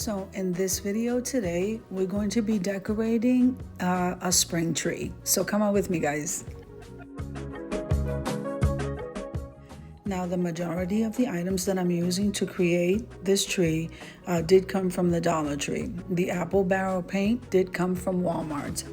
So in this video today, we're going to be decorating a spring tree. So come on with me, guys. Now, the majority of the items that I'm using to create this tree did come from the Dollar Tree. The apple barrel paint did come from Walmart.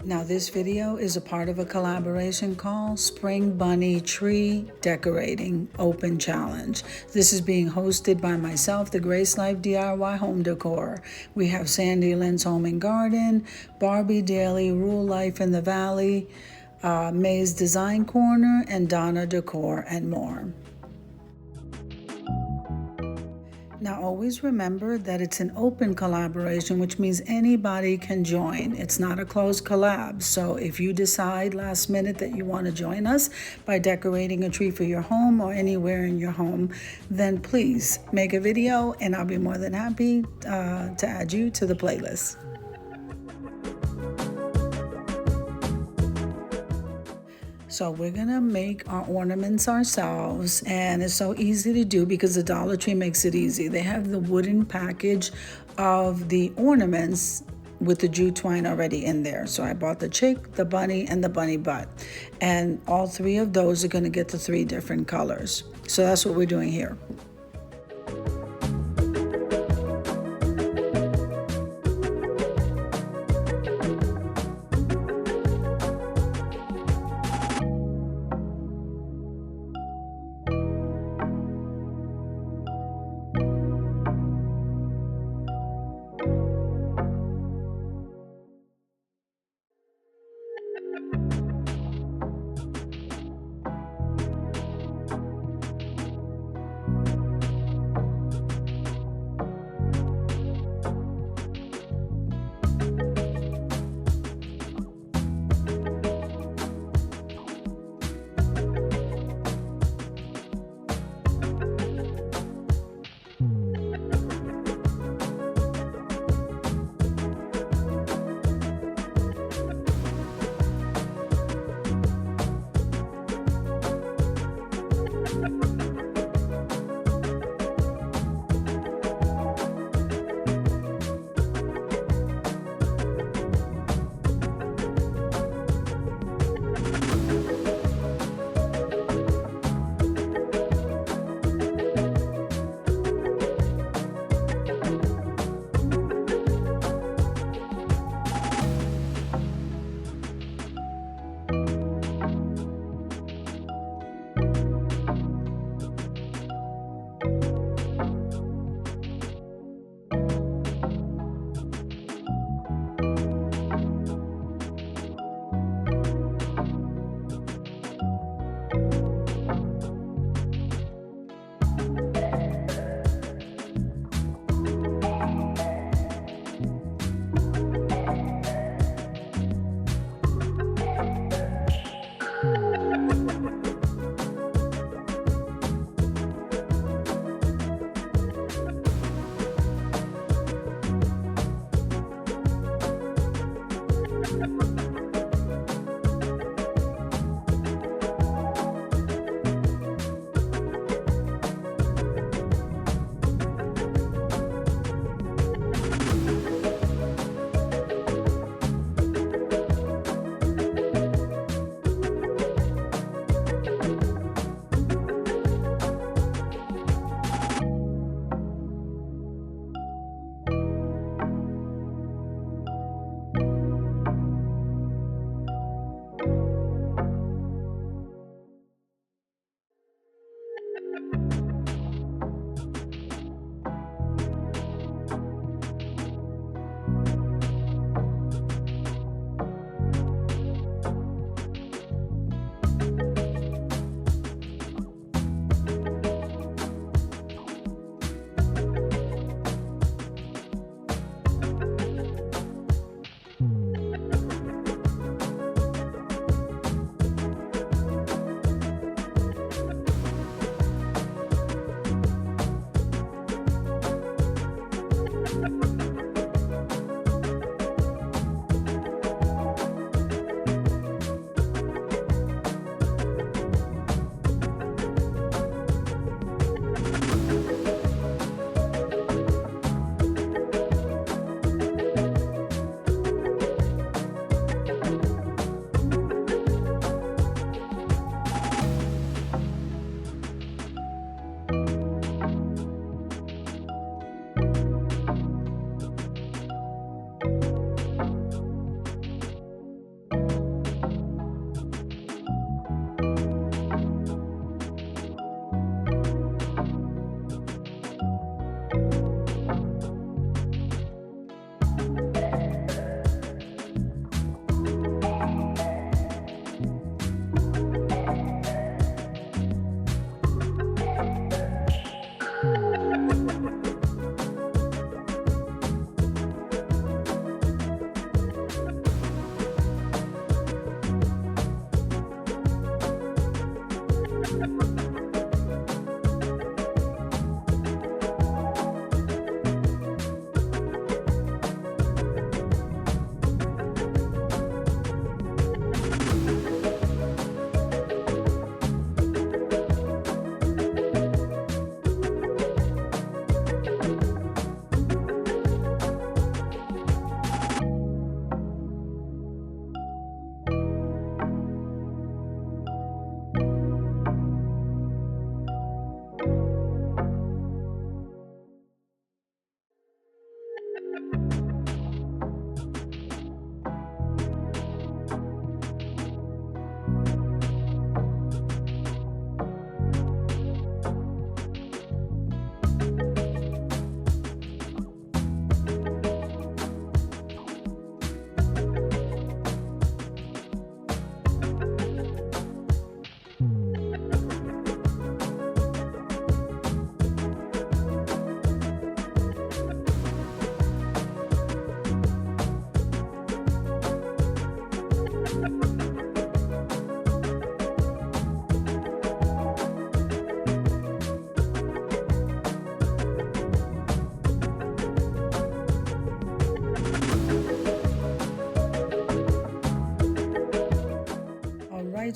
Now, this video is a part of a collaboration called Spring Bunny Tree Decorating Open Challenge. This is being hosted by myself, the Grace Life DIY Home Decor. We have Sandy Lynn's Home and Garden, Barbie Daily, Rule Life in the Valley, May's Design Corner, and Donna Decor, and more. Now, always remember that it's an open collaboration, which means anybody can join. It's not a closed collab. So if you decide last minute that you want to join us by decorating a tree for your home or anywhere in your home, then please make a video and I'll be more than happy to add you to the playlist. So we're gonna make our ornaments ourselves, and it's so easy to do because the Dollar Tree makes it easy. They have the wooden package of the ornaments with the jute twine already in there. So I bought the chick, the bunny, and the bunny butt. And all three of those are gonna get the 3 different colors. So that's what we're doing here.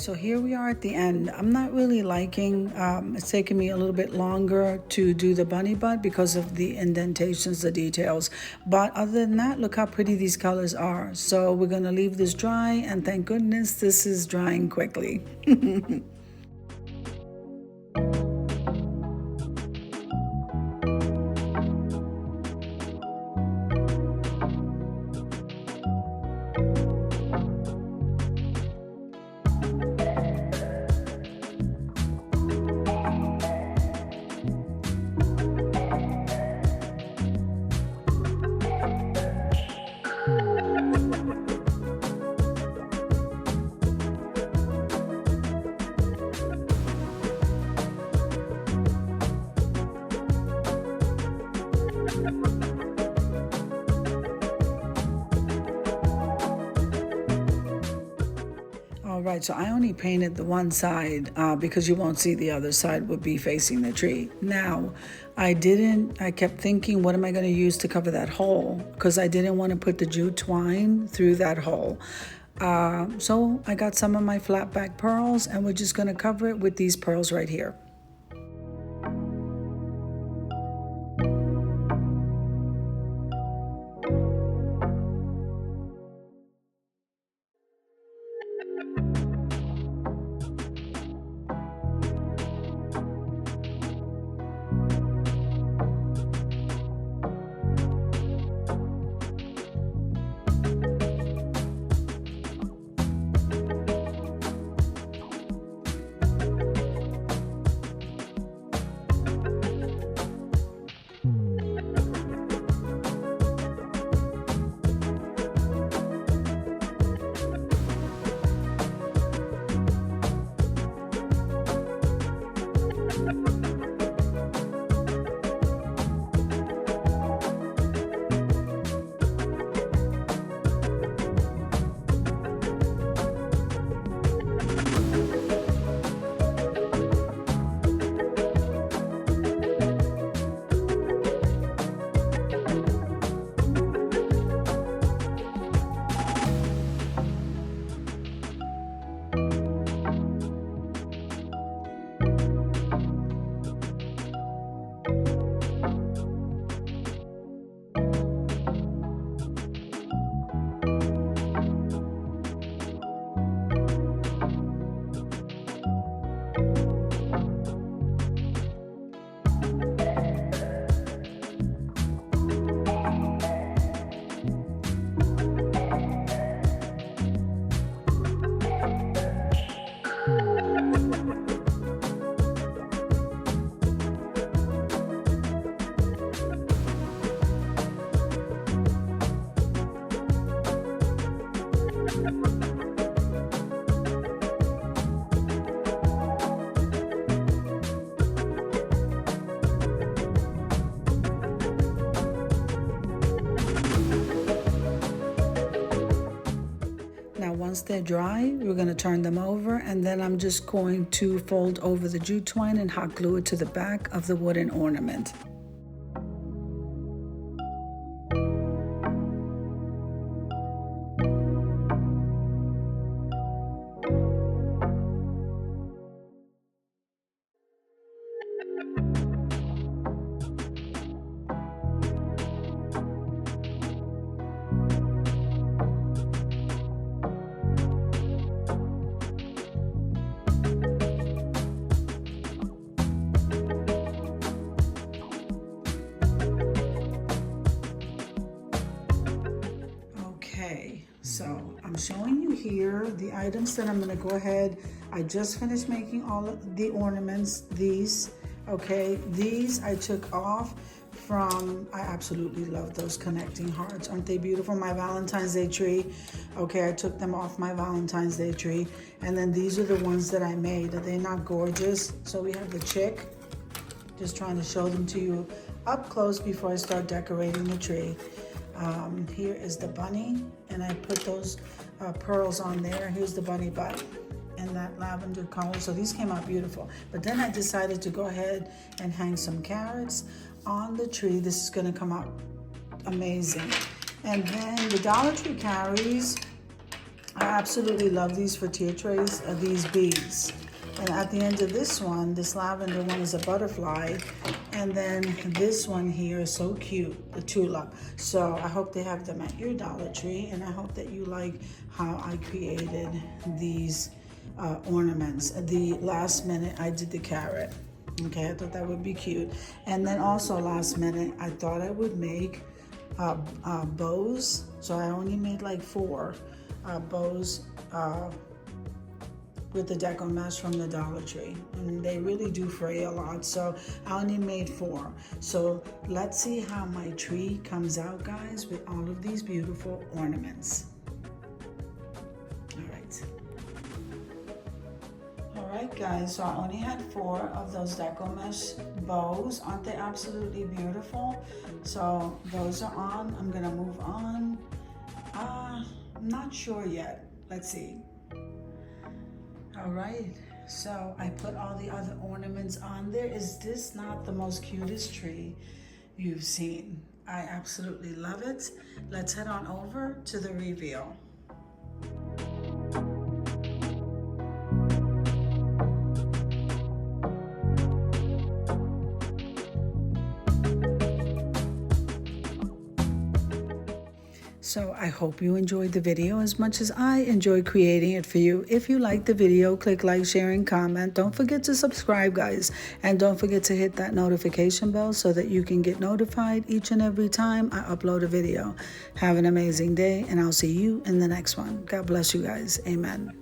So here we are at the end. I'm not really liking, it's taking me a little bit longer to do the bunny butt because of the indentations, the details. But other than that, look how pretty these colors are. So we're gonna leave this dry, and thank goodness this is drying quickly. All right, so I only painted the one side because you won't see the other side would be facing the tree. Now, I kept thinking, what am I going to use to cover that hole? Because I didn't want to put the jute twine through that hole. So I got some of my flat back pearls, and we're just going to cover it with these pearls right here. Once they're dry, we're going to turn them over, and then I'm just going to fold over the jute twine and hot glue it to the back of the wooden ornament. So I'm showing you here the items that I'm going to go ahead. I just finished making all of the ornaments, these, okay? These I took off from, I absolutely love those connecting hearts. Aren't they beautiful? My Valentine's Day tree. Okay, I took them off my Valentine's Day tree. And then these are the ones that I made. Are they not gorgeous? So we have the chick. Just trying to show them to you up close before I start decorating the tree. Here is the bunny, and I put those pearls on there. Here's the bunny butt in that lavender color. So these came out beautiful. But then I decided to go ahead and hang some carrots on the tree. This is going to come out amazing. And then the Dollar Tree carries I absolutely love these for tier trays, these beads. And at the end of this one, this lavender one is a butterfly. And then this one here is so cute, the tulip. So I hope they have them at your Dollar Tree. And I hope that you like how I created these ornaments. The last minute I did the carrot. Okay, I thought that would be cute. And then also last minute, I thought I would make bows. So I only made like 4 bows with the Decor mesh from the Dollar Tree, and they really do fray a lot, so I only made 4. So let's see how my tree comes out, guys, with all of these beautiful ornaments. All right, guys, so I only had 4 of those Decor mesh bows. Aren't they absolutely beautiful? So those are on. I'm gonna move on. I'm not sure yet. Let's see. All right, so I put all the other ornaments on there. Is this not the most cutest tree you've seen? I absolutely love it. Let's head on over to the reveal. So I hope you enjoyed the video as much as I enjoyed creating it for you. If you liked the video, click like, share, and comment. Don't forget to subscribe, guys. And don't forget to hit that notification bell so that you can get notified each and every time I upload a video. Have an amazing day, and I'll see you in the next one. God bless you guys. Amen.